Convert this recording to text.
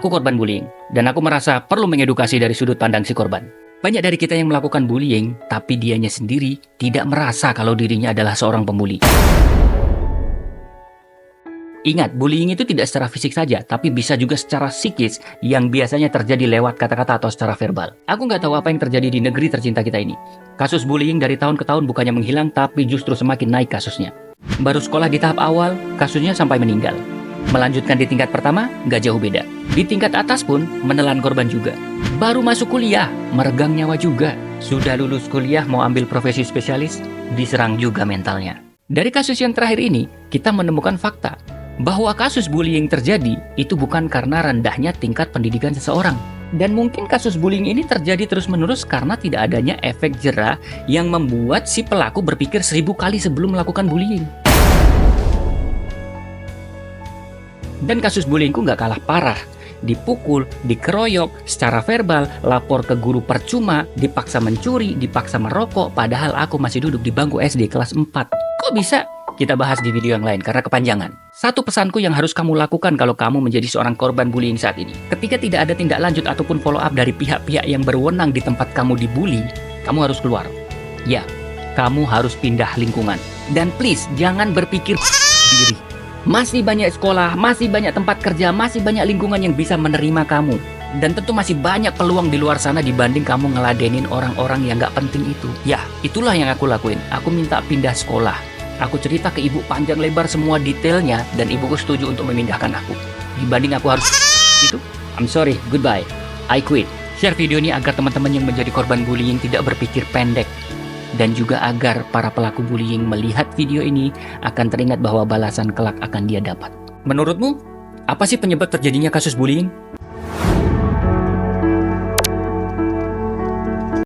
Aku korban bullying, dan aku merasa perlu mengedukasi dari sudut pandang si korban. Banyak dari kita yang melakukan bullying, tapi dianya sendiri tidak merasa kalau dirinya adalah seorang pembuli. Ingat, bullying itu tidak secara fisik saja, tapi bisa juga secara psikis yang biasanya terjadi lewat kata-kata atau secara verbal. Aku nggak tahu apa yang terjadi di negeri tercinta kita ini. Kasus bullying dari tahun ke tahun bukannya menghilang, tapi justru semakin naik kasusnya. Baru sekolah di tahap awal, kasusnya sampai meninggal. Melanjutkan di tingkat pertama, nggak jauh beda. Di tingkat atas pun, menelan korban juga. Baru masuk kuliah, meregang nyawa juga. Sudah lulus kuliah mau ambil profesi spesialis, diserang juga mentalnya. Dari kasus yang terakhir ini, kita menemukan fakta bahwa kasus bullying terjadi itu bukan karena rendahnya tingkat pendidikan seseorang. Dan mungkin kasus bullying ini terjadi terus-menerus karena tidak adanya efek jera yang membuat si pelaku berpikir 1000 kali sebelum melakukan bullying. Dan kasus bullyingku nggak kalah parah. Dipukul, dikeroyok, secara verbal, lapor ke guru percuma, dipaksa mencuri, dipaksa merokok, padahal aku masih duduk di bangku SD kelas 4. Kok bisa? Kita bahas di video yang lain karena kepanjangan. Satu pesanku yang harus kamu lakukan kalau kamu menjadi seorang korban bullying saat ini. Ketika tidak ada tindak lanjut ataupun follow up dari pihak-pihak yang berwenang di tempat kamu dibully, kamu harus keluar. Ya, kamu harus pindah lingkungan. Dan please, jangan berpikir diri. Masih banyak sekolah, masih banyak tempat kerja, masih banyak lingkungan yang bisa menerima kamu. Dan tentu masih banyak peluang di luar sana dibanding kamu ngeladenin orang-orang yang gak penting itu. Ya, itulah yang aku lakuin. Aku minta pindah sekolah. Aku cerita ke ibu panjang lebar semua detailnya dan ibuku setuju untuk memindahkan aku. Dibanding aku harus itu, I'm sorry, goodbye, I quit. Share video ini agar teman-teman yang menjadi korban bullying tidak berpikir pendek. Dan juga agar para pelaku bullying melihat video ini akan teringat bahwa balasan kelak akan dia dapat. Menurutmu, apa sih penyebab terjadinya kasus bullying?